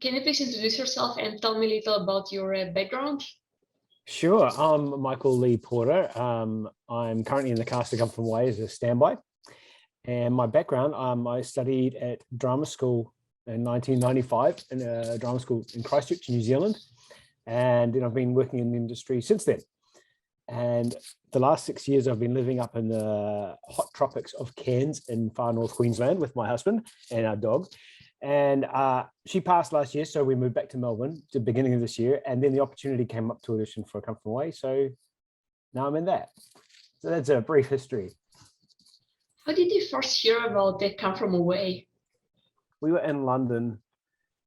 can you please introduce yourself and tell me a little about your background? Sure. I'm Michael Lee Porter. I'm currently in the cast of Come From Away as a standby. And my background, I studied at drama school in 1995 in a drama school in Christchurch, New Zealand. And then I've been working in the industry since then. And the last 6 years, I've been living up in the hot tropics of Cairns in far north Queensland with my husband and our dog. And she passed last year, so we moved back to Melbourne at the beginning of this year. And then the opportunity came up to audition for Come From Away. So now I'm in that. So that's a brief history. How did you first hear about the Come From Away? We were in London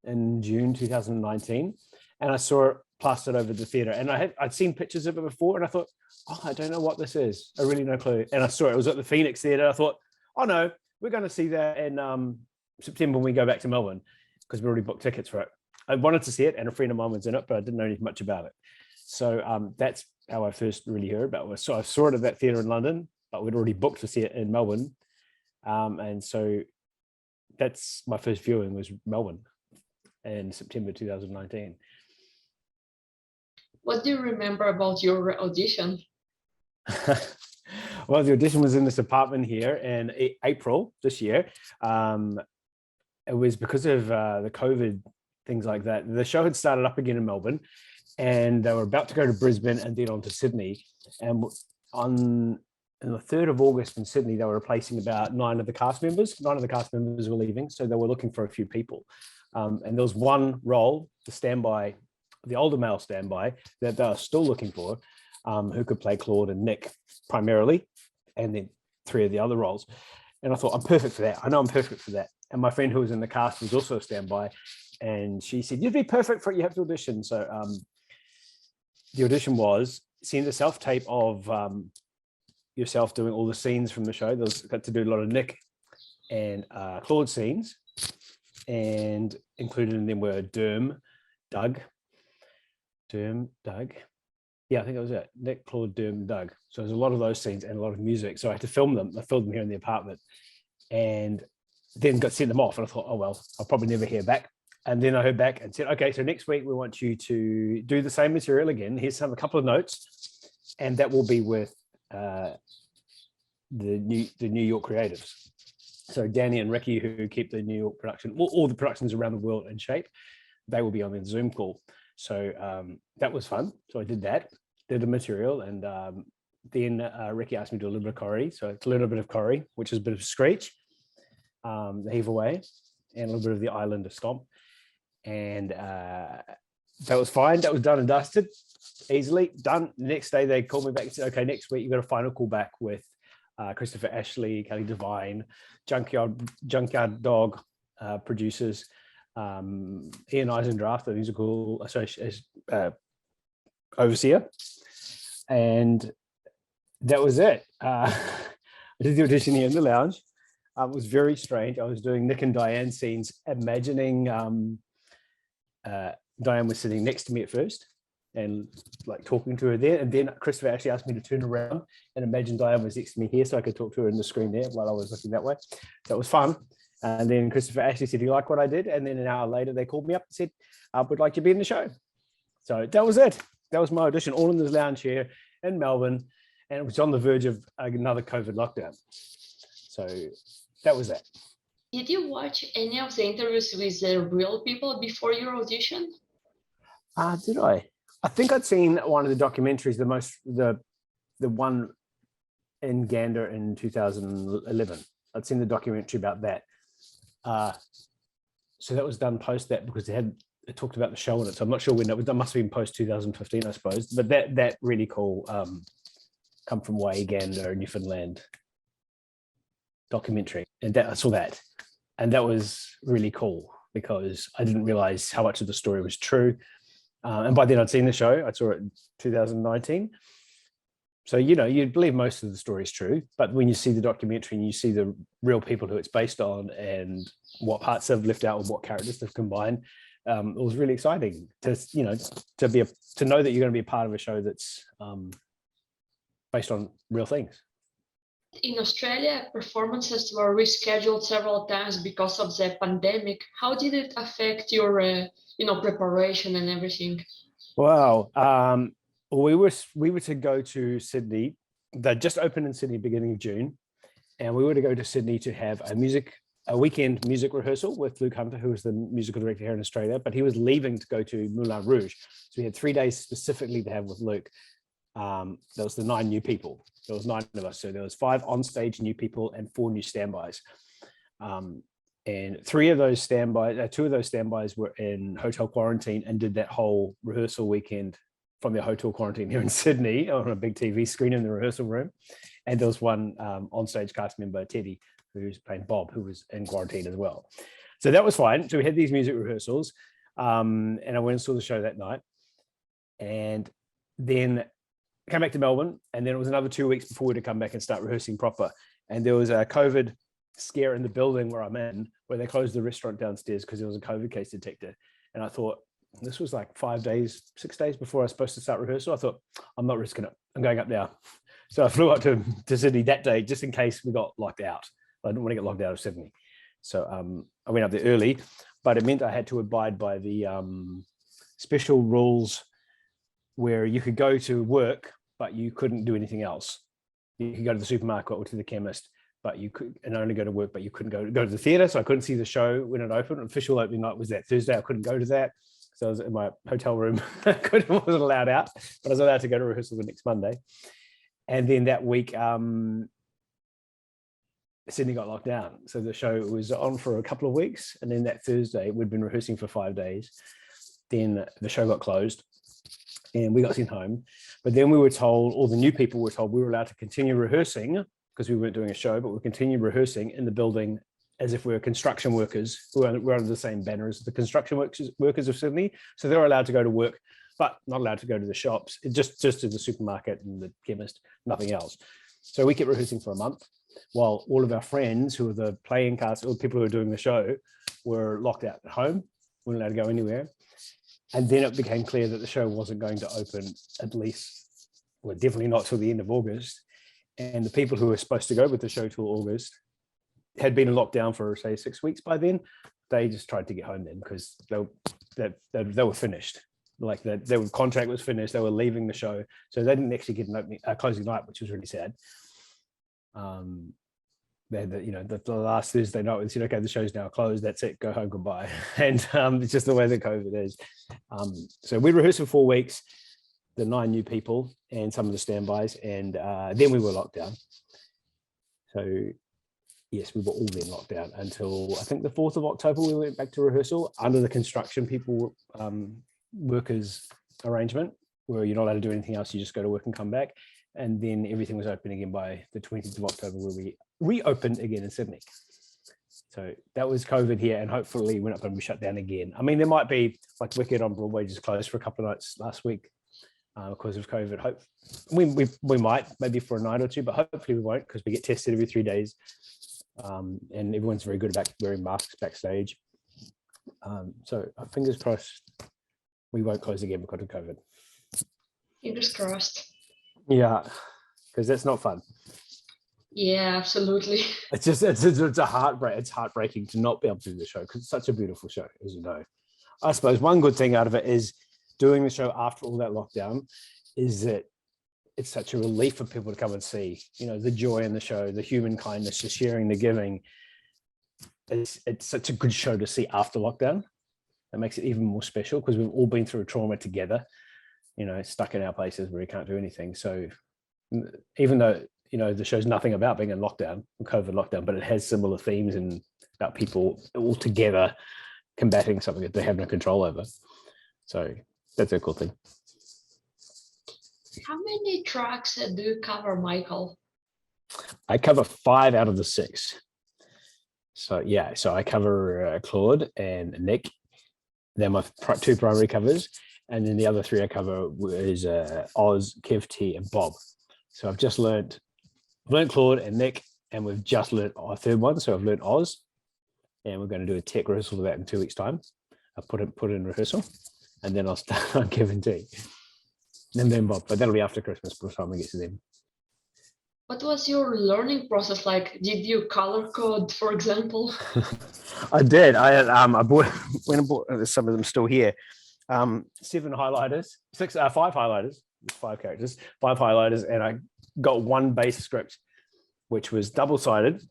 in June 2019, and I saw it plastered over the theatre. And I'd seen pictures of it before, and I thought, oh, I don't know what this is. I really no clue. And I saw it was at the Phoenix Theatre. I thought, oh no, we're going to see that in September when we go back to Melbourne, because we already booked tickets for it. I wanted to see it, and a friend of mine was in it, but I didn't know much about it. So that's how I first really heard about it. So I saw it at that theatre in London, but we'd already booked to see it in Melbourne. And so that's my first viewing was Melbourne in September 2019. What do you remember about your audition? Well, the audition was in this apartment here in April this year. It was because of the COVID, things like that. The show had started up again in Melbourne, and they were about to go to Brisbane and then on to Sydney. And on the 3rd of August in Sydney, they were replacing about 9 of the cast members. 9 of the cast members were leaving, so they were looking for a few people. And there was one role, the standby, the older male standby, that they were still looking for, who could play Claude and Nick primarily, and then 3 of the other roles. And I thought, I'm perfect for that. I know I'm perfect for that. And my friend who was in the cast was also a standby, and she said, you'd be perfect for it, you have to audition. So the audition was send a self-tape of yourself doing all the scenes from the show. Got to do a lot of Nick and Claude scenes, and included in them were Doug. Yeah, I think that was it. Nick, Claude, Doug. So there's a lot of those scenes and a lot of music. So I had to film them. I filmed them here in the apartment, and then got sent them off. And I thought, oh, well, I'll probably never hear back. And then I heard back and said, okay, so next week we want you to do the same material again. Here's a couple of notes, and that will be with the New York creatives. So Danny and Ricky, who keep the New York production, all the productions around the world in shape, they will be on the Zoom call. So that was fun. So I did that, did the material, and then Ricky asked me to do a little bit of choreo. So it's a little bit of choreo, which is a bit of screech, the heave away, and a little bit of the Islander stomp. And that was fine. That was done and dusted, easily done. The next day they called me back and said, okay, next week you've got a final call back with Christopher Ashley, Kelly Devine, Junkyard Dog producers, Ian Eisendrath, the musical overseer. And that was it. I did the audition here in the lounge. It was very strange. I was doing Nick and Diane scenes, imagining Diane was sitting next to me at first and like talking to her there. And then Christopher actually asked me to turn around and imagine Diane was next to me here so I could talk to her in the screen there while I was looking that way. So it was fun. And then Christopher actually said, do you like what I did? And then an hour later, they called me up and said, I would like you to be in the show. So that was it. That was my audition, all in this lounge here in Melbourne. And it was on the verge of another COVID lockdown. So that was that. Did you watch any of the interviews with the real people before your audition? Did I? I think I'd seen one of the documentaries, the one in Gander in 2011. I'd seen the documentary about that. So that was done post that because it talked about the show in it. So I'm not sure when that must have been post 2015, I suppose. But that really cool Come From Away, Gander, Newfoundland documentary, and I saw that, and that was really cool because I didn't realize how much of the story was true. And by then I'd seen the show. I saw it in 2019. So, you'd believe most of the story is true, but when you see the documentary and you see the real people who it's based on and what parts have left out and what characters they've combined, it was really exciting to, to know that you're going to be a part of a show that's based on real things. In Australia, performances were rescheduled several times because of the pandemic. How did it affect your preparation and everything? Wow. We were to go to Sydney. They just opened in Sydney beginning of June, and we were to go to Sydney to have a weekend music rehearsal with Luke Hunter, who was the musical director here in Australia, but he was leaving to go to Moulin Rouge. So we had 3 days specifically to have with Luke. There was the 9 new people. There was 9 of us. So there was 5 on-stage new people and 4 new standbys. And 2 of those standbys were in hotel quarantine and did that whole rehearsal weekend from their hotel quarantine here in Sydney on a big TV screen in the rehearsal room. And there was one on-stage cast member, Teddy, who's playing Bob, who was in quarantine as well. So that was fine. So we had these music rehearsals, and I went and saw the show that night. And then came back to Melbourne, and then it was another 2 weeks before we had to come back and start rehearsing proper. And there was a COVID scare in the building where I'm in, where they closed the restaurant downstairs because there was a COVID case detected. And I thought, this was like 6 days before I was supposed to start rehearsal. I thought, I'm not risking it. I'm going up now. So I flew up to Sydney that day, just in case we got locked out. I didn't want to get locked out of Sydney. So I went up there early, but it meant I had to abide by the special rules where you could go to work, but you couldn't do anything else. You could go to the supermarket or to the chemist, but you could, and only go to work, but you couldn't go to the theatre. So I couldn't see the show when it opened. Official opening night was that Thursday. I couldn't go to that. So I was in my hotel room. I wasn't allowed out, but I was allowed to go to rehearsal the next Monday. And then that week, Sydney got locked down. So the show was on for a couple of weeks. And then that Thursday, we'd been rehearsing for 5 days. Then the show got closed and we got sent home. But then we were told, all the new people were told we were allowed to continue rehearsing because we weren't doing a show, but we continued rehearsing in the building as if we were construction workers who were under the same banner as the construction workers of Sydney. So they were allowed to go to work, but not allowed to go to the shops, just to the supermarket and the chemist, nothing else. So we kept rehearsing for a month while all of our friends who were the playing cast, or people who were doing the show, were locked out at home, weren't allowed to go anywhere. And then it became clear that the show wasn't going to open at least, well, definitely not till the end of August. And the people who were supposed to go with the show till August had been in lockdown for, say, 6 weeks by then. They just tried to get home then because they were finished. Like their contract was finished. They were leaving the show. So they didn't actually get an closing night, which was really sad. They had the last Thursday night, we said, okay, the show's now closed. That's it. Go home. Goodbye. And it's just the way that COVID is. So we rehearsed for 4 weeks, the 9 new people and some of the standbys. And then we were locked down. So yes, we were all then locked down until I think the 4th of October, we went back to rehearsal under the construction people workers arrangement, where you're not allowed to do anything else. You just go to work and come back. And then everything was open again by the 20th of October, where we reopened again in Sydney. So that was COVID here, and hopefully we're not going to be shut down again. I mean, there might be, like Wicked on Broadway just closed for a couple of nights last week because of COVID. We might, maybe for a night or two, but hopefully we won't, because we get tested every 3 days. And everyone's very good about wearing masks backstage. So fingers crossed we won't close again because of COVID. Fingers crossed. Yeah, because that's not fun. Yeah, absolutely. It's just it's a heartbreak. It's heartbreaking to not be able to do the show because it's such a beautiful show, as you know. I suppose one good thing out of it is doing the show after all that lockdown is that it's such a relief for people to come and see, the joy in the show, the human kindness, the sharing, the giving. It's such a good show to see after lockdown. It makes it even more special because we've all been through trauma together, stuck in our places where we can't do anything. So even though, the show's nothing about being in lockdown, COVID lockdown, but it has similar themes and about people all together combating something that they have no control over. So that's a cool thing. How many tracks do you cover, Michael? I cover 5 out of the 6. So yeah, so I cover Claude and Nick. They're my 2 primary covers. And then the other 3 I cover is Oz, Kev T, and Bob. So I've learned Claude and Nick, and we've just learned our 3rd one. So I've learned Oz, and we're going to do a tech rehearsal of that in 2 weeks' time. I've put it in rehearsal, and then I'll start on Kev and T. And then Bob, but that'll be after Christmas by the time we get to them. What was your learning process like? Did you color code, for example? I did. I bought when I bought some of them still here. 7 highlighters, 5 highlighters, 5 characters, 5 highlighters, and I got one base script, which was double-sided,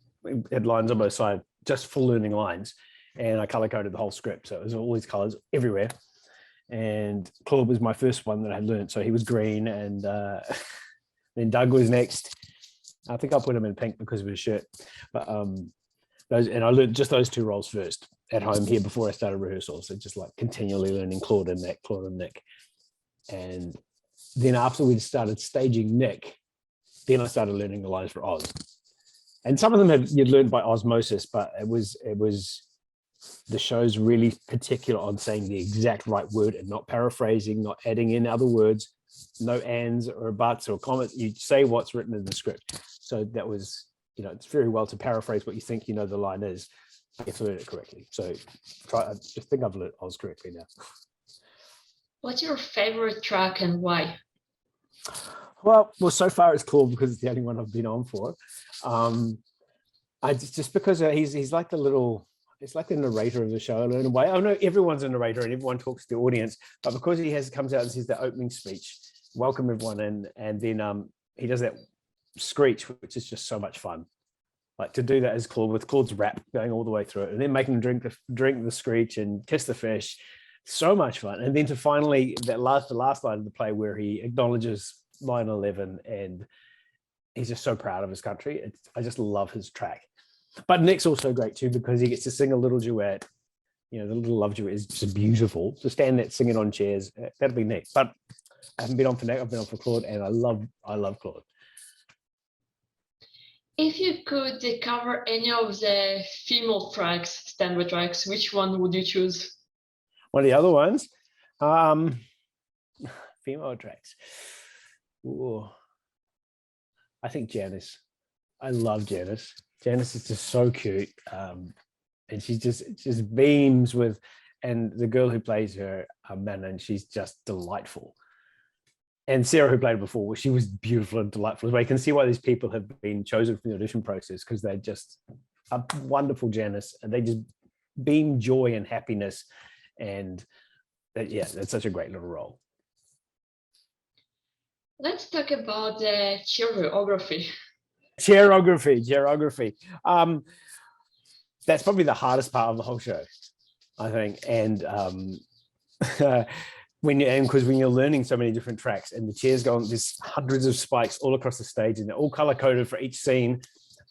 had lines on both sides, just for learning lines. And I color coded the whole script. So it was all these colors everywhere. And Claude was my first one that I learned. So he was green, and then Doug was next. I think I put him in pink because of his shirt. But I learned just those 2 roles first at home here before I started rehearsals. So just like continually learning Claude and Nick. And then after we started staging Nick, then I started learning the lines for Oz. And some of them you'd learned by osmosis, but it was the show's really particular on saying the exact right word and not paraphrasing, not adding in other words, no ands or buts or comments. You say what's written in the script. So that was, it's very well to paraphrase what you think the line is. You have to learn it correctly. So I just think I've learned Oz correctly now. What's your favorite track and why? Well, so far it's cool because it's the only one I've been on for. Just because he's like it's like the narrator of the show in a way. I know everyone's a narrator and everyone talks to the audience, but because he comes out and says the opening speech, welcome everyone in, and then he does that screech, which is just so much fun. Like to do that as Claude, with Claude's rap going all the way through it, and then making him drink the screech and kiss the fish, so much fun. And then to finally the last line of the play where he acknowledges line 11, and he's just so proud of his country. I just love his track. But Nick's also great too because he gets to sing a little duet. The little love duet is just beautiful. So stand there singing on chairs, that'll be Nick. But I haven't been on for Nick. I've been on for Claude, and I love Claude. If you could cover any of the female tracks, standard tracks, which one would you choose? One of the other ones, female tracks. Ooh. I think Janice. I love Janice. Janice is just so cute, and she just beams with, and the girl who plays her, Manon, she's just delightful. And Sarah, who played before, she was beautiful and delightful as well. You can see why these people have been chosen for the audition process, because they're just a wonderful Janice, and they just beam joy and happiness, and that's such a great little role. Let's talk about the chair-ography. Chair-ography. That's probably the hardest part of the whole show, I think. And because when you're learning so many different tracks, and the chairs go on, there's hundreds of spikes all across the stage, and they're all color coded for each scene.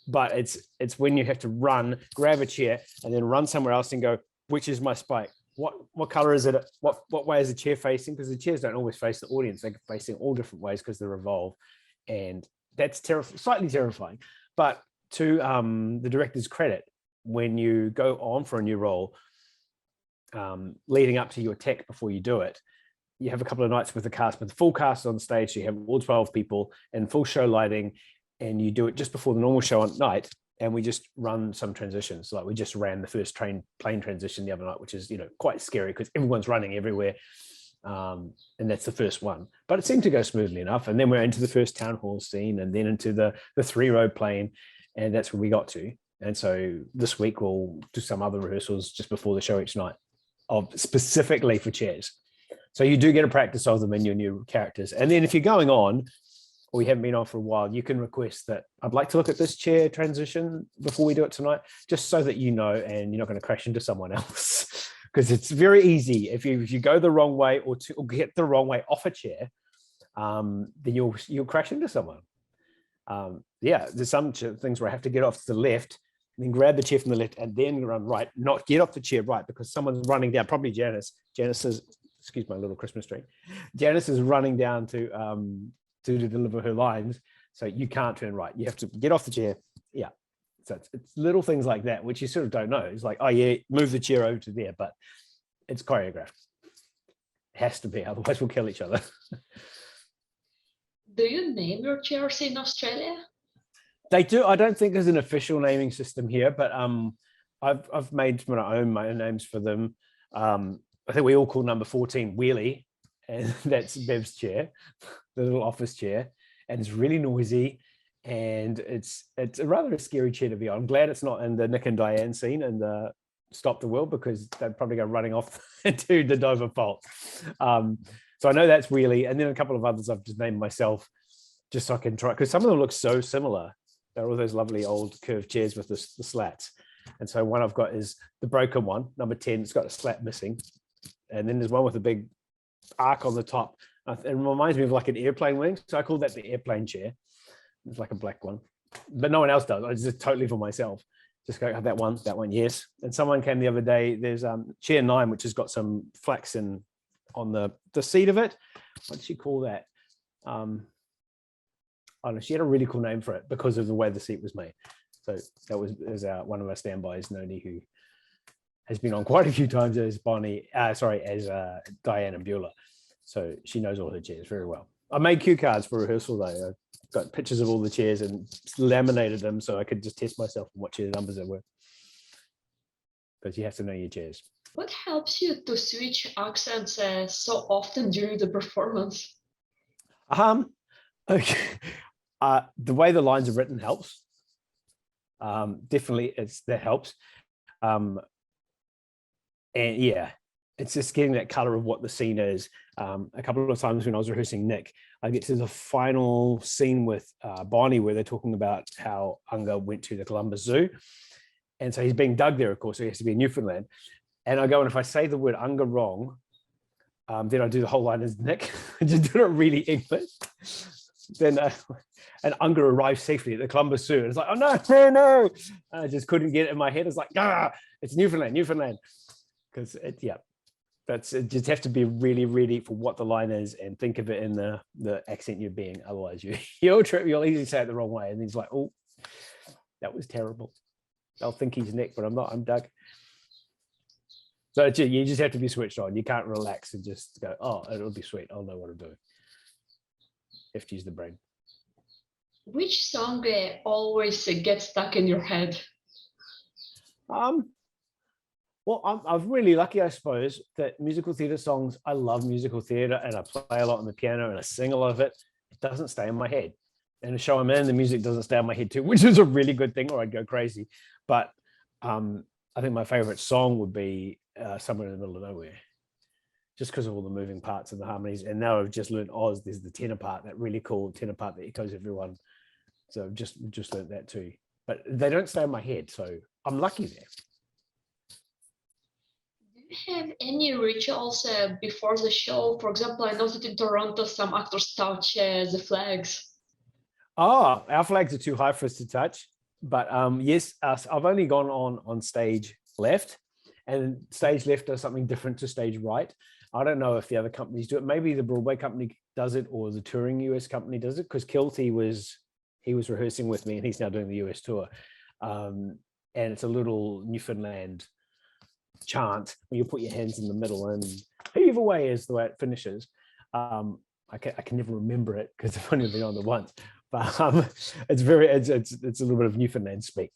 But it's when you have to run, grab a chair, and then run somewhere else and go, which is my spike? What color is it? What way is the chair facing? Because the chairs don't always face the audience; they're facing all different ways because they revolve, and that's slightly terrifying. But to the director's credit, when you go on for a new role, leading up to your tech before you do it, you have a couple of nights with the cast, with the full cast on stage. So you have all 12 people and full show lighting, and you do it just before the normal show at night. And we just run some transitions. Like we just ran the first plane transition the other night, which is quite scary because everyone's running everywhere. And that's the first one, but it seemed to go smoothly enough. And then we're into the first town hall scene, and then into the 3-row plane, and that's where we got to. And so this week we'll do some other rehearsals just before the show each night, specifically for chairs. So you do get a practice of them in your new characters. And then if you're going on, or you haven't been on for a while, you can request that I'd like to look at this chair transition before we do it tonight, just so that and you're not going to crash into someone else. Because it's very easy if you go the wrong way or get the wrong way off a chair, then you'll crash into someone. There's some things where I have to get off to the left, and then grab the chair from the left, and then run right, not get off the chair right, because someone's running down. Probably Janice. Janice is, excuse my little Christmas tree. Janice is running down to deliver her lines, so you can't turn right. You have to get off the chair. Yeah. So it's little things like that, which you sort of don't know. It's like, oh yeah, move the chair over to there, but it's choreographed. It has to be, otherwise we'll kill each other. Do you name your chairs in Australia? They do. I don't think there's an official naming system here, but I've made my own names for them. I think we all call number 14 Wheelie, and that's Bev's chair, the little office chair, and it's really noisy. And it's a rather scary chair to be on. I'm glad it's not in the Nick and Diane scene in the stop the world because they'd probably go running off to the Dover Fault. So I know that's wheelie, and then a couple of others I've just named myself just so I can try, because some of them look so similar. They're all those lovely old curved chairs with the slats. And so one I've got is the broken one, number 10. It's got a slat missing. And then there's one with a big arc on the top. It reminds me of like an airplane wing. So I call that the airplane chair. It's like a black one, but no one else does. I just totally for myself. Just go, that one, yes. And someone came the other day, there's chair 9, which has got some flax on the seat of it. What did she call that? I don't know, she had a really cool name for it because of the way the seat was made. So that was one of our standbys, Noni, who has been on quite a few times as Diana Bueller. So she knows all her chairs very well. I made cue cards for rehearsal though. I got pictures of all the chairs and laminated them so I could just test myself on what chair numbers there were. Because you have to know your chairs. What helps you to switch accents so often during the performance? Okay. The way the lines are written helps. Definitely, that helps. And yeah, it's just getting that color of what the scene is. A couple of times when I was rehearsing Nick, I get to the final scene with Bonnie where they're talking about how Unger went to the Columbus Zoo. And so he's being dug there, of course, so he has to be in Newfoundland. And I go, and if I say the word Unger wrong, then I do the whole line as Nick. I just do it really English. Then and Unger arrived safely at the Columbus Zoo. And it's like, oh no. I just couldn't get it in my head. It's like, it's Newfoundland. Because it just have to be really ready for what the line is and think of it in the accent you're being. Otherwise, you'll easily say it the wrong way. And he's like, oh, that was terrible. They'll think he's Nick, but I'm not. I'm Doug. So you just have to be switched on. You can't relax and just go, oh, it'll be sweet. I'll know what I'm doing. You have to use the brain. Which song always gets stuck in your head? Well, I'm really lucky, I suppose, that musical theatre songs, I love musical theatre and I play a lot on the piano and I sing a lot of it. It doesn't stay in my head. And the show I'm in, the music doesn't stay in my head too, which is a really good thing, or I'd go crazy. But I think my favourite song would be Somewhere in the Middle of Nowhere, just because of all the moving parts and the harmonies. And now I've just learned Oz, there's the tenor part, that really cool tenor part that echoes everyone. So I've just learned that too. But they don't stay in my head, so I'm lucky there. Do you have any rituals before the show? For example, I know that in Toronto, some actors touch the flags. Oh, our flags are too high for us to touch. But yes, I've only gone on stage left, and stage left does something different to stage right. I don't know if the other companies do it. Maybe the Broadway company does it, or the touring US company does it, because Kilty was rehearsing with me and he's now doing the US tour. And it's a little Newfoundland chant where you put your hands in the middle and heave away is the way it finishes. I can never remember it because I've only been on it once, but it's a little bit of Newfoundland speak.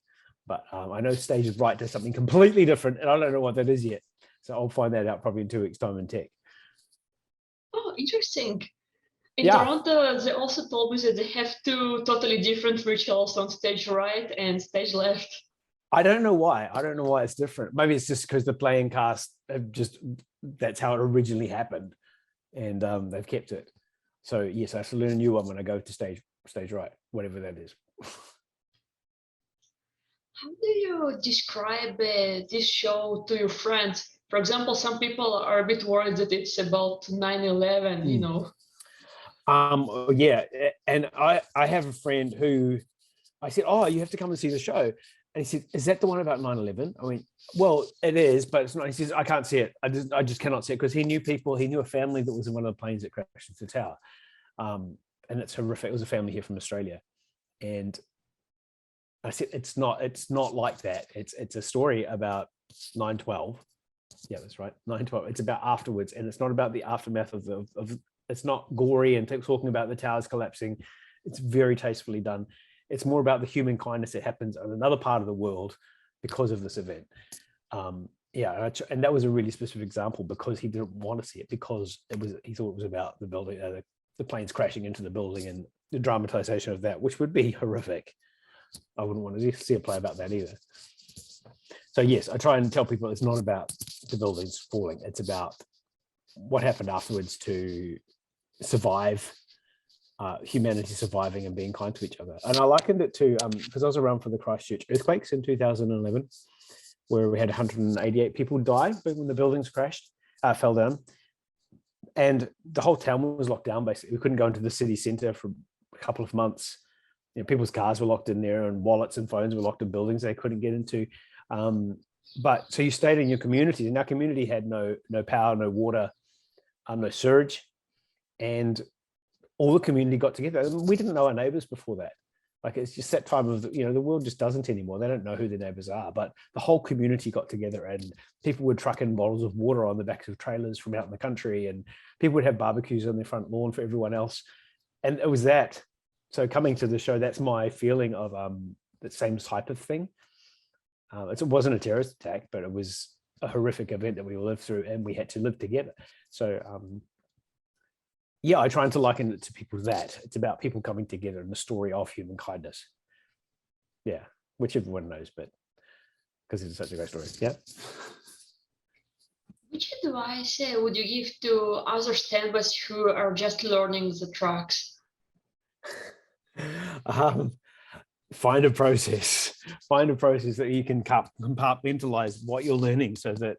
But I know stage right does something completely different, and I don't know what that is yet. So I'll find that out probably in 2 weeks' time in tech. Oh, interesting. In Toronto, they also told me that they have 2 totally different rituals on stage right and stage left. I don't know why. I don't know why it's different. Maybe it's just because the playing cast that's how it originally happened, and they've kept it. So yes, I have to learn a new one when I go to stage right, whatever that is. How do you describe this show to your friends? For example, some people are a bit worried that it's about 9/11, you know. Yeah, and I have a friend who I said, oh, you have to come and see the show. And he said, is that the one about 9/11? I mean, well, it is, but it's not. He says, I can't see it. I just cannot see it, because he knew a family that was in one of the planes that crashed into the tower. And it's horrific. It was a family here from Australia. And I said, it's not like that. It's a story about 9/12. Yeah, that's right. 9/12. It's about afterwards, and it's not about the aftermath of it's not gory and talking about the towers collapsing. It's very tastefully done. It's more about the human kindness that happens in another part of the world because of this event. Yeah, and that was a really specific example, because he didn't want to see it, because he thought it was about the building, the planes crashing into the building, and the dramatization of that, which would be horrific. I wouldn't want to see a play about that either. So yes, I try and tell people it's not about the buildings falling. It's about what happened afterwards to survive, humanity surviving and being kind to each other. And I likened it to, because I was around for the Christchurch earthquakes in 2011, where we had 188 people die when the buildings crashed, fell down. And the whole town was locked down, basically. We couldn't go into the city centre for a couple of months. You know, people's cars were locked in there, and wallets and phones were locked in buildings they couldn't get into. But so you stayed in your community, and our community had no power, no water, no sewage, and all the community got together. We didn't know our neighbours before that. Like, it's just that time of, the world just doesn't anymore. They don't know who their neighbours are, but the whole community got together, and people would truck in bottles of water on the backs of trailers from out in the country, and people would have barbecues on their front lawn for everyone else. And it was that. So coming to the show, that's my feeling of the same type of thing. It wasn't a terrorist attack, but it was a horrific event that we all lived through, and we had to live together. So yeah, I try to liken it to people that it's about people coming together and the story of human kindness. Yeah, which everyone knows, but because it's such a great story. Yeah. Which advice would you give to other standbys who are just learning the tracks? Find a process that you can compartmentalize what you're learning so that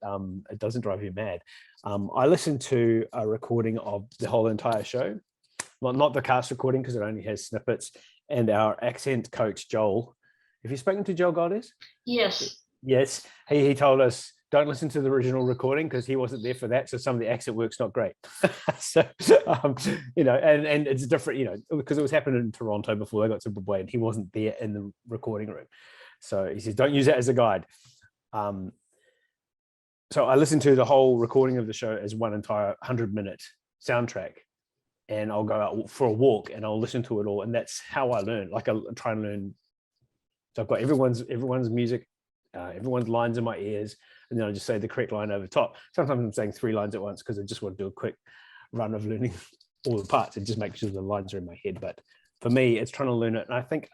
it doesn't drive you mad. I listened to a recording of the whole entire show, not the cast recording because it only has snippets, and our accent coach, Joel. Have you spoken to Joel Goddess? Yes. Yes. He told us, don't listen to the original recording because he wasn't there for that. So some of the accent work's not great. So, and it's different, because it was happening in Toronto before they got to Zimbabwe, and he wasn't there in the recording room. So he says, don't use that as a guide. So I listened to the whole recording of the show as one entire 100-minute soundtrack, and I'll go out for a walk and I'll listen to it all. And that's how I learn. Like, I try and learn. So I've got everyone's music, everyone's lines in my ears, and then I just say the correct line over top. Sometimes I'm saying 3 lines at once because I just want to do a quick run of learning all the parts and just make sure the lines are in my head. But for me, it's trying to learn it. And I think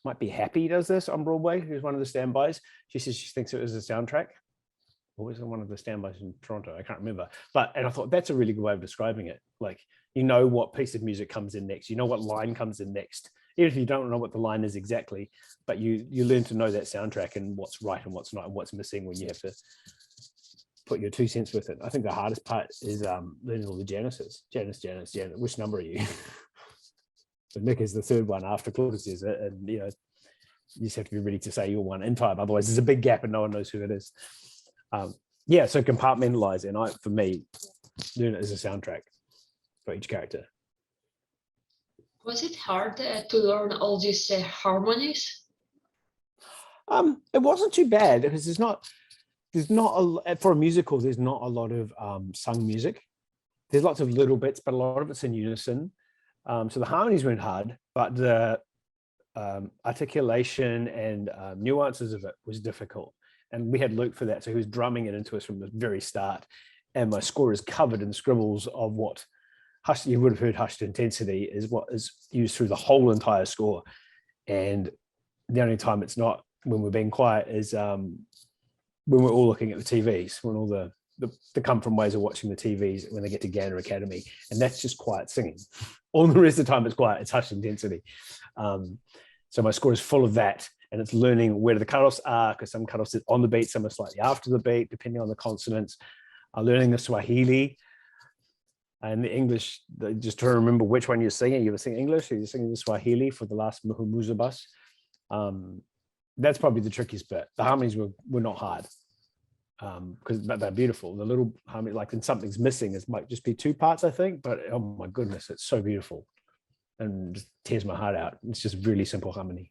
might be Happy does this on Broadway, who's one of the standbys. She says she thinks it was a soundtrack. Or was it one of the standbys in Toronto? I can't remember. And I thought that's a really good way of describing it. Like, what piece of music comes in next. What line comes in next. Even if you don't know what the line is exactly, but you learn to know that soundtrack and what's right and what's not and what's missing when you have to put your 2 cents with it. I think the hardest part is learning all the Janices. Janice, which number are you? So Nick is the 3rd one after Claudia says it, and you just have to be ready to say your one in time. Otherwise, there's a big gap and no one knows who it is. So compartmentalize, and for me, learn it as a soundtrack for each character. Was it hard to learn all these harmonies? It wasn't too bad because for a musical, there's not a lot of sung music. There's lots of little bits, but a lot of it's in unison. So the harmonies weren't hard, but the articulation and nuances of it was difficult. And we had Luke for that, so he was drumming it into us from the very start. And my score is covered in scribbles of what you would have heard hushed intensity is what is used through the whole entire score. And the only time it's not when we're being quiet is when we're all looking at the TVs, when all the come from ways of watching the TVs when they get to Gander Academy, and that's just quiet singing. All the rest of the time it's quiet, it's hushed intensity. So my score is full of that, and it's learning where the cutoffs are, because some cutoffs are on the beat, some are slightly after the beat, depending on the consonants. Learning the Swahili and the English, just to remember which one you're singing. You were singing English, or you're singing the Swahili for the last Muhumuza bus. That's probably the trickiest bit. The harmonies were not hard, but they're beautiful. The little harmony, like when something's missing, it might just be 2 parts, I think, but oh my goodness, it's so beautiful and just tears my heart out. It's just really simple harmony.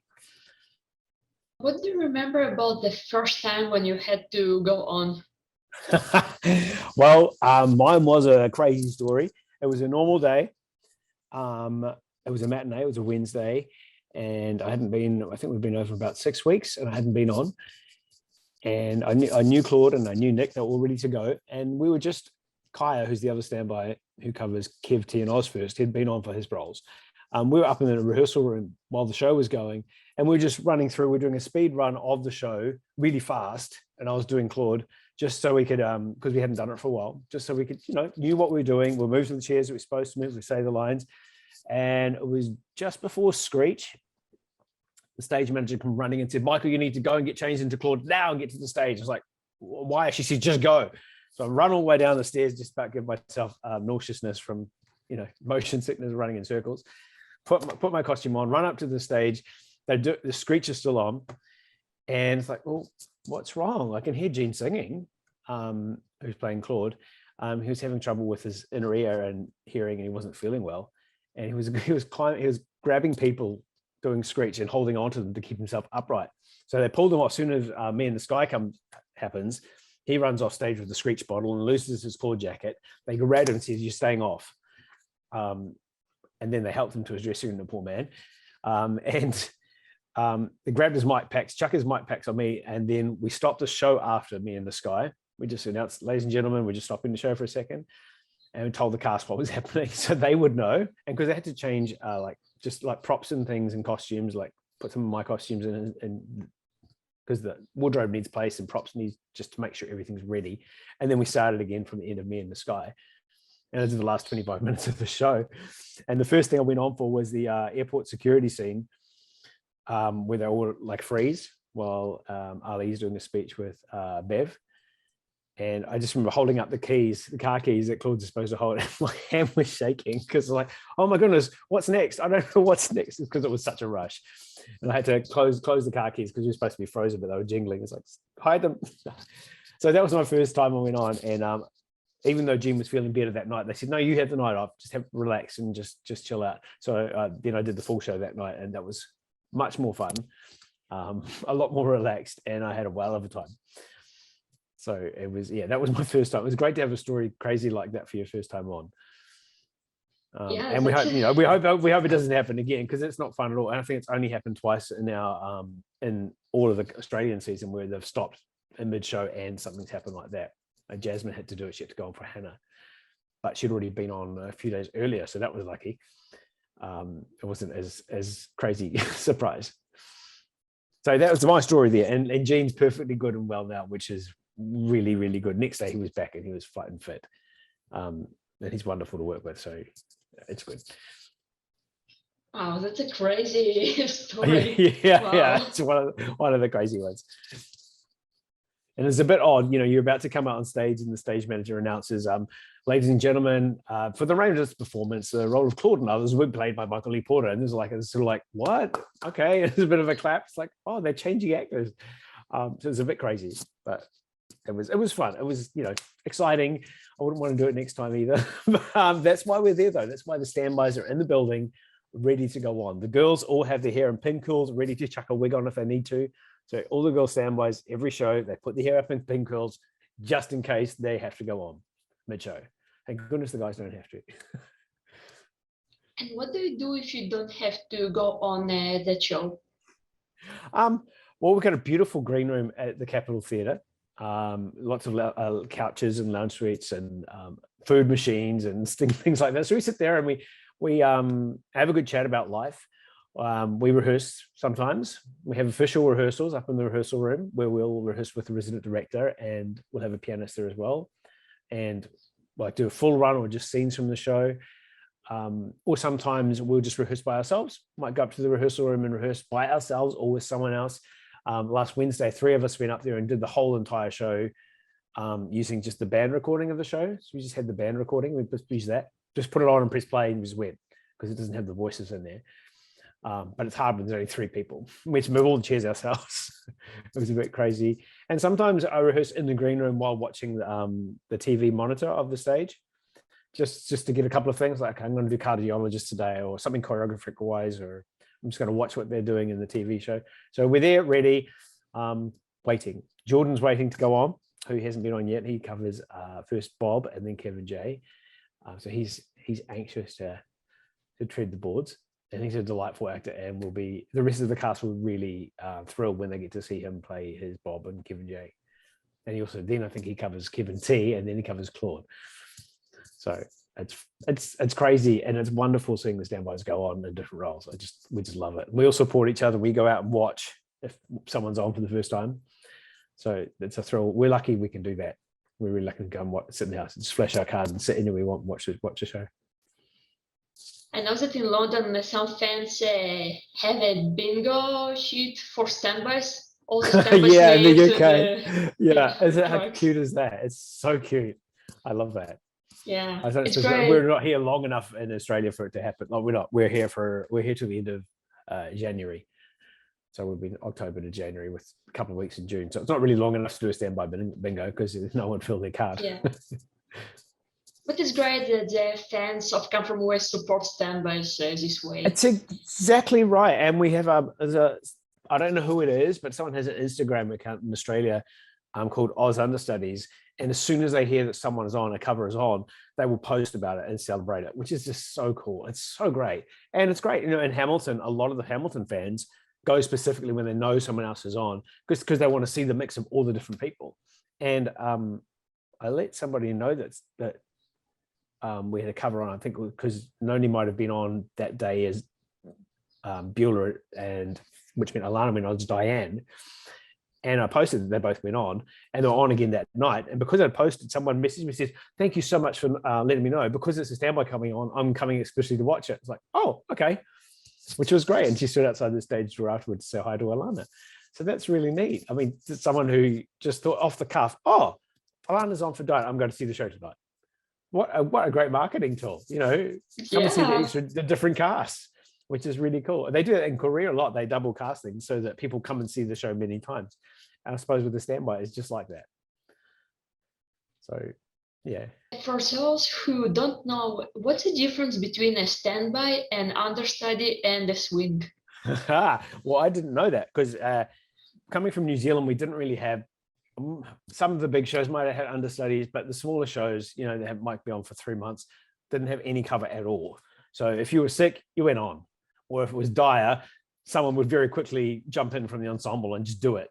What do you remember about the first time when you had to go on? Well, mine was a crazy story. It was a normal day. It was a matinee. It was a Wednesday, and I think we'd been over about 6 weeks, and I hadn't been on. And I knew Claude and I knew Nick. They were all ready to go, and we were just Kaya, who's the other standby who covers Kev T and Oz first. He'd been on for his roles. We were up in the rehearsal room while the show was going, and we were just running through. We're doing a speed run of the show really fast, and I was doing Claude just so we could, because we hadn't done it for a while, just so we could, knew what we were doing. We'll move to the chairs that we're supposed to move. We say the lines, and it was just before Screech. The stage manager come running and said, "Michael, you need to go and get changed into Claude now and get to the stage." I was like, "Why?" She said, "Just go." So I run all the way down the stairs, just about to give myself nauseousness from, motion sickness, running in circles. Put my costume on, run up to the stage. The Screech is still on, and it's like, well, what's wrong? I can hear Gene singing, who's playing Claude. He was having trouble with his inner ear and hearing, and he wasn't feeling well. And he was grabbing people doing Screech and holding on to them to keep himself upright. So they pulled him off. As soon as Me in the Sky happens, he runs off stage with the Screech bottle and loses his Claude jacket. They grabbed him and said, "You're staying off." And then they helped him to his dressing room, the poor man. They grabbed his mic packs, chuck his mic packs on me, and then we stopped the show after Me in the Sky. We just announced, "Ladies and gentlemen, we're just stopping the show for a second," and we told the cast what was happening so they would know. And because they had to change just props and things and costumes, like put some of my costumes in, and because the wardrobe needs place and props needs, just to make sure everything's ready. And then we started again from the end of Me in the Sky. And those are the last 25 minutes of the show. And the first thing I went on for was the airport security scene, where they all freeze while Ali's doing a speech with Bev. And I just remember holding up the car keys that Claude's supposed to hold. And my hand was shaking because oh my goodness, what's next? I don't know what's next, because it was such a rush. And I had to close the car keys because we were supposed to be frozen, but they were jingling. It's like, hide them. So that was my first time I went on. And even though Gene was feeling better that night, they said, "No, you have the night off, just relax and just chill out." So then I did the full show that night, and that was much more fun, a lot more relaxed, and I had a whale of a time. So it was, that was my first time. It was great to have a story crazy like that for your first time on. And we hope, we hope it doesn't happen again, because it's not fun at all. And I think it's only happened twice in our in all of the Australian season where they've stopped in mid-show and something's happened like that. Jasmine had to do it. She had to go on for Hannah, but she'd already been on a few days earlier, so that was lucky. It wasn't as crazy surprise. So that was my story there. And Gene's perfectly good and well now, which is really, really good. Next day he was back and he was fighting fit. And he's wonderful to work with, so it's good. Wow, that's a crazy story. Yeah, it's one of the crazy ones. And it's a bit odd, you're about to come out on stage and the stage manager announces, "Ladies and gentlemen, for the range of this performance, the role of Claude and others will be played by Michael Lee Porter." And there's it's sort of like, what? Okay, and there's a bit of a clap. It's like, oh, they're changing actors. So it's a bit crazy, but it was fun. It was, exciting. I wouldn't want to do it next time either. That's why we're there, though. That's why the standbys are in the building, ready to go on. The girls all have their hair in pin curls, ready to chuck a wig on if they need to. So all the girls standbys, every show, they put their hair up in pin curls just in case they have to go on mid-show. Thank goodness the guys don't have to. And what do you do if you don't have to go on that show? Well, we've got a beautiful green room at the Capitol Theatre. Lots of couches and lounge suites and food machines and things like that. So we sit there and we have a good chat about life. We rehearse sometimes. We have official rehearsals up in the rehearsal room where we'll rehearse with the resident director, and we'll have a pianist there as well. And do a full run or just scenes from the show. Or sometimes we'll just rehearse by ourselves. Might go up to the rehearsal room and rehearse by ourselves or with someone else. Last Wednesday, 3 of us went up there and did the whole entire show using just the band recording of the show. So we just had the band recording. We just used that, just put it on and press play, and we just went, because it doesn't have the voices in there. But it's hard when there's only 3 people. We had to move all the chairs ourselves. It was a bit crazy. And sometimes I rehearse in the green room while watching the TV monitor of the stage, just to get a couple of things, like I'm going to do cardiologist today or something choreographic wise, or I'm just going to watch what they're doing in the TV show. So we're there ready, waiting. Jordan's waiting to go on, who hasn't been on yet. He covers first Bob and then Kevin J. So he's anxious to tread the boards. And he's a delightful actor, and the rest of the cast will really thrilled when they get to see him play his Bob and Kevin J. And he also, then I think he covers Kevin T, and then he covers Claude. So it's crazy, and it's wonderful seeing the standbys go on in different roles. We just love it. We all support each other. We go out and watch if someone's on for the first time. So it's a thrill. We're lucky we can do that. We're really lucky to go and sit in the house and just flash our cards and sit anywhere we want and watch the show. I know that in London, some fans have a bingo sheet for standbys. All the standbys yeah, in the UK. Yeah, how cute is that? It's so cute. I love that. Yeah, it's great. We're not here long enough in Australia for it to happen. Like, we're here till the end of January. So we'll be October to January with a couple of weeks in June. So it's not really long enough to do a standby bingo because no one filled their card. Yeah. But it's great that the fans of Come From West support standbys this way. It's exactly right. And we have I don't know who it is, but someone has an Instagram account in Australia called Oz Understudies. And as soon as they hear that someone is on, a cover is on, they will post about it and celebrate it, which is just so cool. It's so great. And it's great. In Hamilton, a lot of the Hamilton fans go specifically when they know someone else is on because they want to see the mix of all the different people. And I let somebody know that we had a cover on, I think, because Noni might have been on that day as Beulah, and which meant Alana went on as Diane. And I posted that they both went on, and they were on again that night. And because I posted, someone messaged me and said, "Thank you so much for letting me know. Because it's a standby coming on, I'm coming especially to watch it." It's like, oh, okay, which was great. And she stood outside the stage door afterwards to say hi to Alana. So that's really neat. I mean, someone who just thought off the cuff, "Oh, Alana's on for Diane. I'm going to see the show tonight." What a great marketing tool, come and see the different casts, which is really cool. They do it in Korea a lot. They double casting so that people come and see the show many times. And I suppose with the standby, it's just like that. So, yeah. For those who don't know, what's the difference between a standby, an understudy, and a swing? Well, I didn't know that because coming from New Zealand, we didn't really have some of the big shows might have had understudies, but the smaller shows, they might be on for 3 months, didn't have any cover at all. So if you were sick, you went on. Or if it was dire, someone would very quickly jump in from the ensemble and just do it,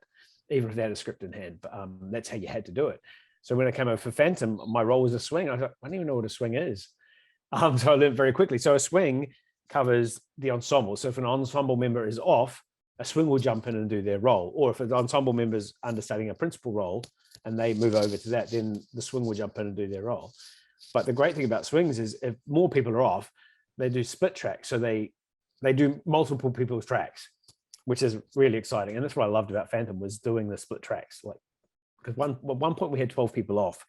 even if they had a script in hand. But that's how you had to do it. So when I came over for Phantom, my role was a swing. I was like, I don't even know what a swing is. So I learned very quickly. So a swing covers the ensemble. So if an ensemble member is off, a swing will jump in and do their role. Or if an ensemble member's understudying a principal role and they move over to that, then the swing will jump in and do their role. But the great thing about swings is if more people are off, they do split tracks. So they do multiple people's tracks, which is really exciting. And that's what I loved about Phantom was doing the split tracks. Like, because at one point we had 12 people off.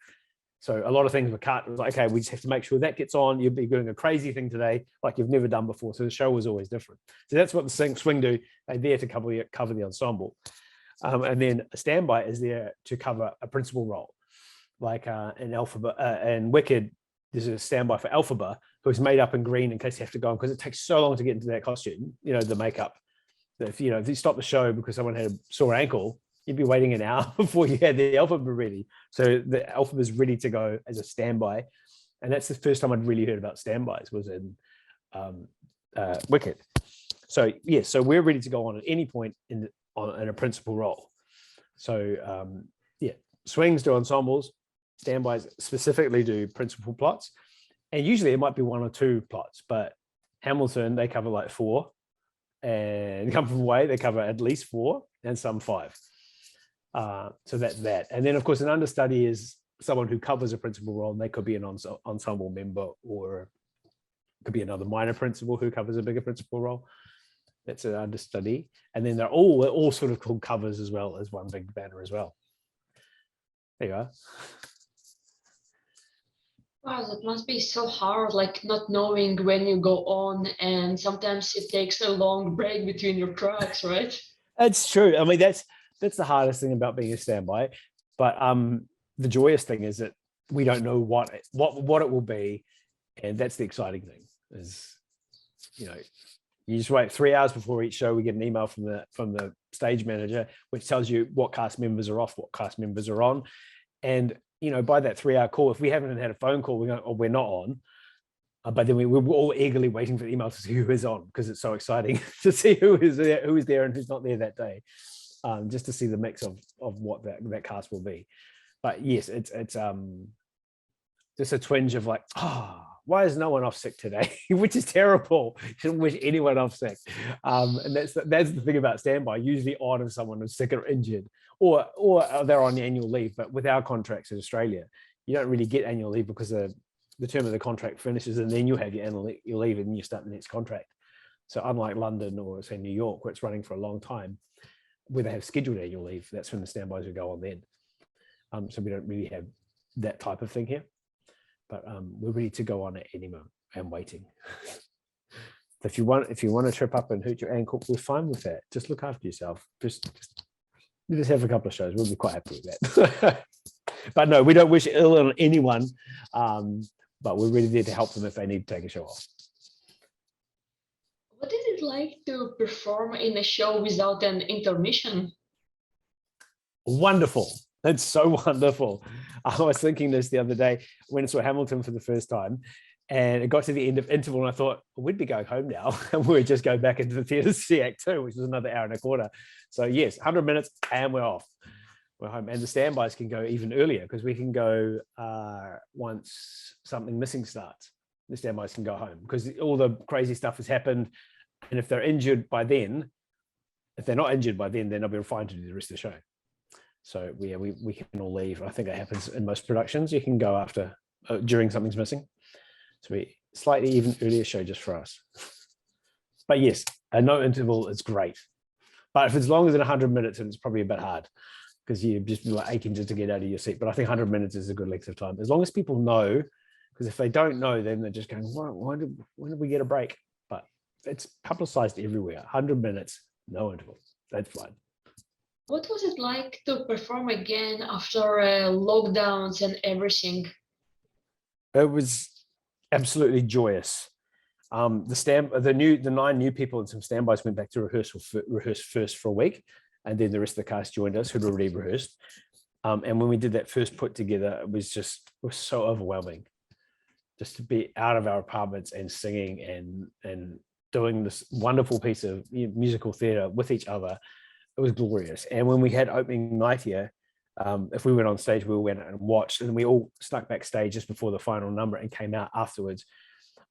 So a lot of things were cut. It was like, okay, we just have to make sure that gets on. You'll be doing a crazy thing today, like you've never done before. So the show was always different. So that's what the swing do. They're there to cover the ensemble. And then a standby is there to cover a principal role. Like in Alphaba and Wicked, there's a standby for Alphaba who's made up in green in case you have to go on, because it takes so long to get into that costume, the makeup. That if you stop the show because someone had a sore ankle, you'd be waiting an hour before you had the Alphaba ready. So the Alphaba is ready to go as a standby. And that's the first time I'd really heard about standbys was in Wicked. So, yes, so we're ready to go on at any point in a principal role. So, swings do ensembles, standbys specifically do principal plots. And usually it might be 1 or 2 plots, but Hamilton, they cover like 4. And Come From Away, they cover at least 4 and some 5. So that's that. And then, of course, an understudy is someone who covers a principal role, and they could be an ensemble member, or could be another minor principal who covers a bigger principal role. That's an understudy. And then they're all sort of called covers as well as one big banner as well. There you are. Wow, that must be so hard, like not knowing when you go on, and sometimes it takes a long break between your tracks, right? That's true. I mean, that's the hardest thing about being a standby. But the joyous thing is that we don't know what it will be, and that's the exciting thing. Is you just wait 3 hours before each show. We get an email from the stage manager, which tells you what cast members are off, what cast members are on, and by that 3-hour call, if we haven't had a phone call, we're not on. But then we're all eagerly waiting for the email to see who is on, because it's so exciting to see who is there and who's not there that day, just to see the mix of what that cast will be. But yes, it's just a twinge of like, why is no one off sick today? Which is terrible. You shouldn't wish anyone off sick. And that's the thing about standby. Usually odd if someone is sick or injured, or they're on annual leave. But with our contracts in Australia, you don't really get annual leave because the term of the contract finishes, and then you have your annual leave and you start the next contract. So unlike London or say New York, where it's running for a long time, where they have scheduled annual leave, that's when the standbys would go on then. So we don't really have that type of thing here, but we're ready to go on at any moment and waiting. If you want to trip up and hurt your ankle, we're fine with that. Just look after yourself. Just have a couple of shows. We'll be quite happy with that. But no, we don't wish ill on anyone, but we're really there to help them if they need to take a show off. What is it like to perform in a show without an intermission? Wonderful. That's so wonderful. I was thinking this the other day when I saw Hamilton for the first time, and it got to the end of interval, and I thought, well, we'd be going home now, and we would just go back into the theatre to see Act 2, which was another hour and a quarter. So yes, 100 minutes, and we're off. We're home. And the standbys can go even earlier, because we can go once something missing starts. The standbys can go home because all the crazy stuff has happened. And if they're injured by then, if they're not injured by then they'll be fine to do the rest of the show. So we can all leave. I think that happens in most productions. You can go after, during something's missing. So we slightly even earlier show just for us. But yes, a no interval is great. But if it's longer than 100 minutes, then it's probably a bit hard, because you just be like aching just to get out of your seat. But I think 100 minutes is a good length of time, as long as people know. Because if they don't know, then they're just going, when did we get a break? But it's publicized everywhere. 100 minutes, no interval. That's fine. What was it like to perform again after lockdowns and everything? It was absolutely joyous. The 9 new people and some standbys went back to rehearse first for a week, and then the rest of the cast joined us who'd already rehearsed. And when we did that first put together, it was so overwhelming. Just to be out of our apartments and singing and doing this wonderful piece of musical theatre with each other, it was glorious. And when we had opening night here, if we went on stage, we went and watched, and we all snuck backstage just before the final number and came out afterwards.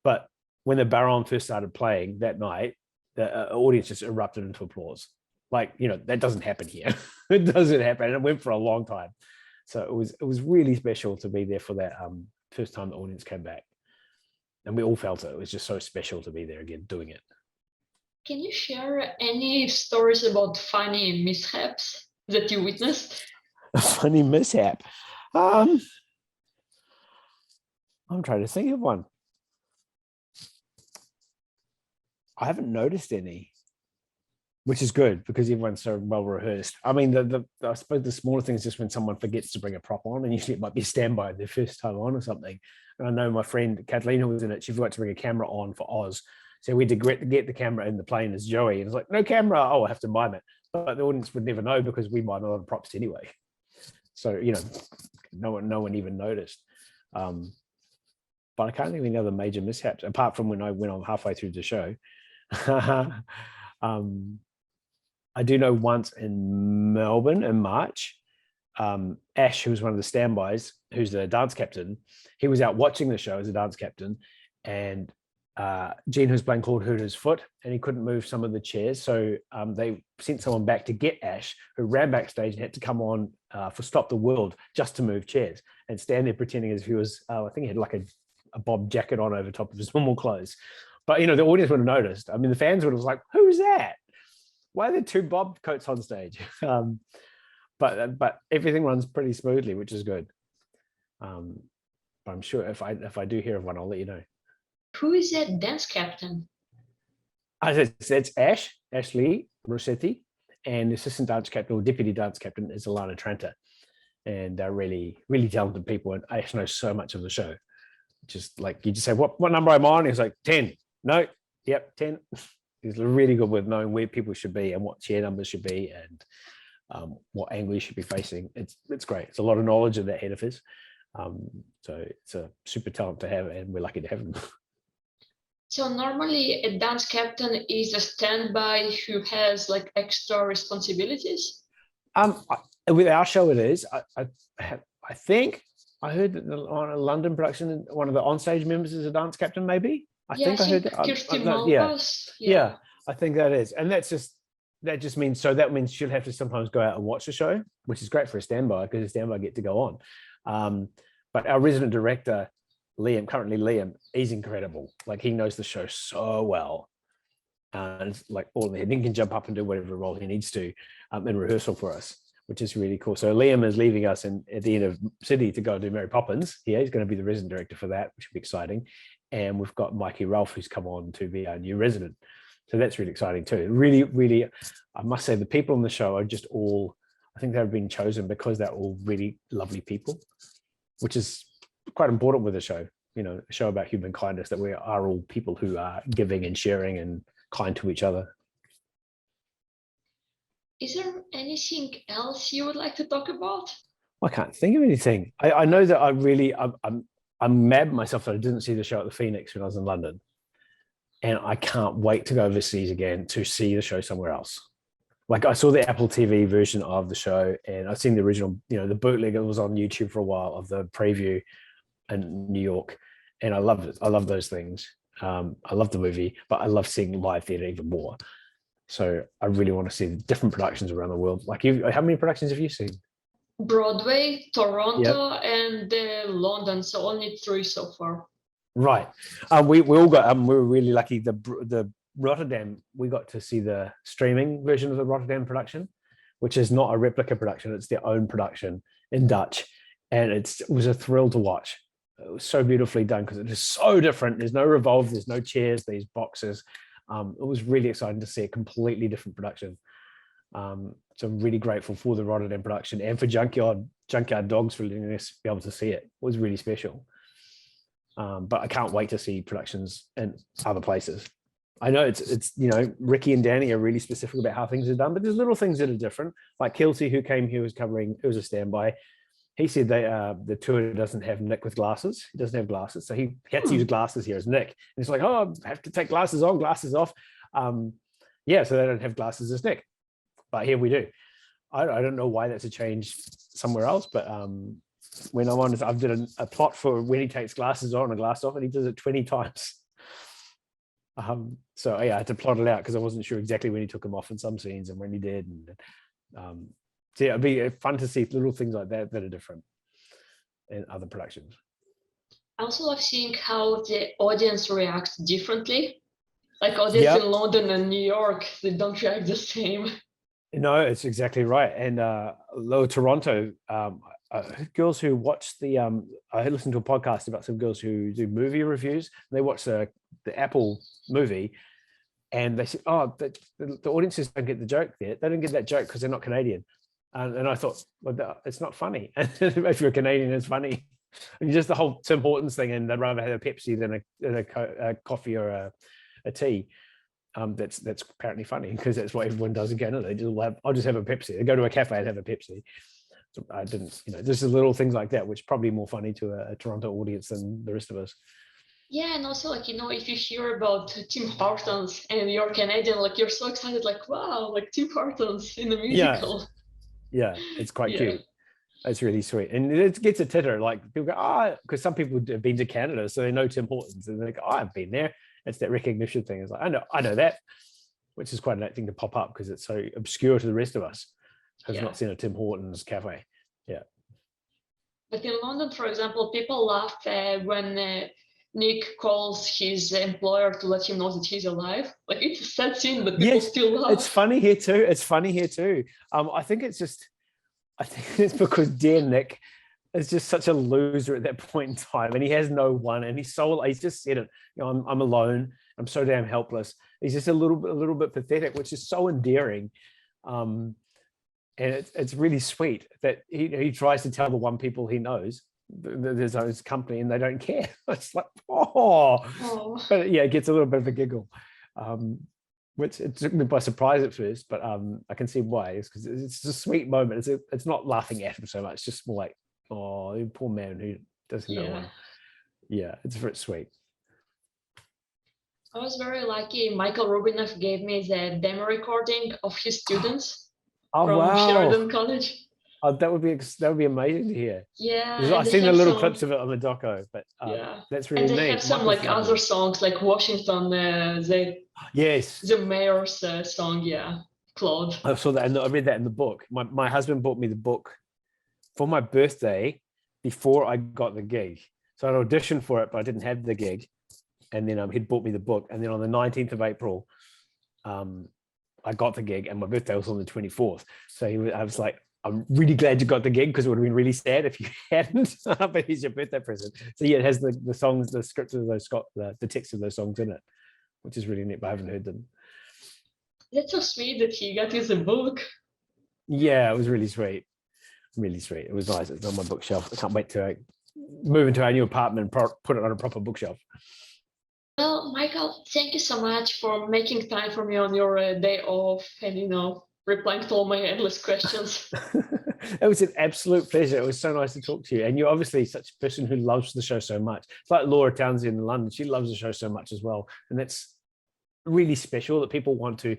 But when the Baron first started playing that night, the audience just erupted into applause. Like, that doesn't happen here. It doesn't happen. And it went for a long time. So it was really special to be there for that first time the audience came back, and we all felt it. It was just so special to be there again doing it. Can you share any stories about funny mishaps that you witnessed? A funny mishap. I'm trying to think of one. I haven't noticed any, which is good because everyone's so well rehearsed. I mean, I suppose the smaller thing is just when someone forgets to bring a prop on, and usually it might be a standby their first time on or something. And I know my friend Kathleen, who was in it, she forgot to bring a camera on for Oz. So we had to get the camera in the plane as Joey. And it's like, no camera. Oh, I have to mime it. But the audience would never know because we mime a lot of props anyway. So, no one even noticed. But I can't think of any other major mishaps, apart from when I went on halfway through the show. I do know once in Melbourne in March, Ash, who was one of the standbys, who's the dance captain, he was out watching the show as a dance captain, and Gene, who's playing Claude, hurt his foot and he couldn't move some of the chairs. So they sent someone back to get Ash, who ran backstage and had to come on for Stop the World just to move chairs and stand there pretending as if he was, I think he had like a bob jacket on over top of his normal clothes. But, the audience would have noticed. I mean, the fans would have was like, who's that? Why are there 2 bob coats on stage? But everything runs pretty smoothly, which is good. But I'm sure if I do hear of one, I'll let you know. Who is that dance captain? It's Ashley Rossetti, and the assistant dance captain or deputy dance captain is Alana Tranter. And they're really, really talented people. And Ash knows so much of the show. Just like you just say, what number I'm on? He's like 10. No, yep, 10. He's really good with knowing where people should be and what chair numbers should be and what angle you should be facing. It's great. It's a lot of knowledge in that head of his. So it's a super talent to have, and we're lucky to have him. So normally a dance captain is a standby who has like extra responsibilities? With our show it is. I think I heard that on a London production, one of the onstage members is a dance captain, maybe. I Yeah, think I heard Kirsty yeah, Malpass. yeah, I think that is. And that just means, so that means she'll have to sometimes go out and watch the show, which is great for a standby because a standby get to go on. But our resident director, Liam, he's incredible. Like, he knows the show so well. And it's like all in the head. He can jump up and do whatever role he needs to in rehearsal for us, which is really cool. So Liam is leaving us at the end of City to go do Mary Poppins. Yeah, he's going to be the resident director for that, which will be exciting. And we've got Mikey Ralph, who's come on to be our new resident. So that's really exciting too. Really, really, I must say the people on the show are just all, I think they've been chosen because they're all really lovely people, which is quite important with a show, a show about human kindness, that we are all people who are giving and sharing and kind to each other. Is there anything else you would like to talk about? I can't think of anything. I know that I'm mad at myself that I didn't see the show at the Phoenix when I was in London. And I can't wait to go overseas again to see the show somewhere else. Like, I saw the Apple TV version of the show, and I've seen the original, the bootleg that was on YouTube for a while of the preview in New York. And I love it. I love those things. I love the movie, but I love seeing live theatre even more. So I really want to see the different productions around the world. Like, how many productions have you seen? Broadway, Toronto, and London. So only 3 so far. Right. We all got. We were really lucky. The Rotterdam, we got to see the streaming version of the Rotterdam production, which is not a replica production. It's their own production in Dutch, and it was a thrill to watch. It was so beautifully done because it is so different. There's no revolve. There's no chairs. These boxes. It was really exciting to see a completely different production. So I'm really grateful for the Rotterdam production and for Junkyard Dogs for letting us be able to see it. It was really special. But I can't wait to see productions in other places. I know it's Ricky and Danny are really specific about how things are done, but there's little things that are different. Like Kelsey, who came here, it was a standby. He said the tour doesn't have Nick with glasses. He doesn't have glasses. So he had to use glasses here as Nick. And it's like, oh, I have to take glasses on, glasses off. So they don't have glasses as Nick. But here we do. I don't know why that's a change somewhere else, but when I've done a plot for when he takes glasses on and glass off, and he does it 20 times. So I had to plot it out because I wasn't sure exactly when he took them off in some scenes and when he did. And so it'd be fun to see little things like that are different in other productions. I also love seeing how the audience reacts differently. Like audience in London and New York, they don't react the same. No, it's exactly right. And Toronto, girls who watch I listened to a podcast about some girls who do movie reviews. They watch the Apple movie, and they said, "Oh, the audiences don't get the joke there. They don't get that joke because they're not Canadian." And I thought, well, it's not funny. If you're Canadian, it's funny. And just the whole Tim Hortons thing, and they'd rather have a Pepsi than a coffee or a tea. That's apparently funny because that's what everyone does in Canada. I'll just have a Pepsi. They go to a cafe and have a Pepsi. So I didn't, there's little things like that, which probably more funny to a Toronto audience than the rest of us. Yeah, and also if you hear about Tim Hortons and you're Canadian, you're so excited, wow, Tim Hortons in the musical. Yeah, it's quite cute. It's really sweet, and it gets a titter. People go, because some people have been to Canada, so they know Tim Hortons, and they're like, I've been there. It's that recognition thing. It's like, I know that, which is quite a neat thing to pop up because it's so obscure to the rest of us who've not seen a Tim Hortons cafe. Yeah. But in London, for example, people laugh when Nick calls his employer to let him know that he's alive. It's a sad scene, but people still laugh. It's funny here too. I think it's because dear Nick is just such a loser at that point in time, and he has no one, and he's just said it. I'm alone. I'm so damn helpless. He's just a little bit pathetic, which is so endearing. And it's really sweet that he tries to tell the one people he knows there's his company, and they don't care. It's like, but it gets a little bit of a giggle, which it took me by surprise at first, but I can see why. It's because it's a sweet moment. It's not laughing at him so much, it's just more like, oh, poor man who doesn't know one. Yeah, it's very sweet. I was very lucky. Michael Rubinoff gave me the demo recording of his students from Sheridan College. that would be amazing to hear. Yeah, I've and they seen the have little some, clips of it on the doco, but yeah, that's and really they neat. have some Michael's like other songs, like Washington, yes, the mayor's song, yeah, Claude. I saw that and I read that in the book. My husband bought me the book for my birthday before I got the gig. So I'd auditioned for it, but I didn't have the gig. And then he'd bought me the book. And then on the 19th of April, I got the gig, and my birthday was on the 24th. So I was like, I'm really glad you got the gig, because it would have been really sad if you hadn't. But here's your birthday present. So yeah, it has the songs, the scripts of those the text of those songs in it, which is really neat. But I haven't heard them. That's so sweet that he got you the book. Yeah, it was really sweet. Really sweet. It was nice. It's on my bookshelf. I can't wait to move into our new apartment and put it on a proper bookshelf. Well, Michael, thank you so much for making time for me on your day off and, replying to all my endless questions. It was an absolute pleasure. It was so nice to talk to you. And you're obviously such a person who loves the show so much. It's like Laura Townsend in London. She loves the show so much as well. And that's really special that people want to,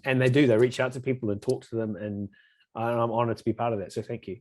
and they do. They reach out to people and talk to them. And I'm honored to be part of that. So thank you.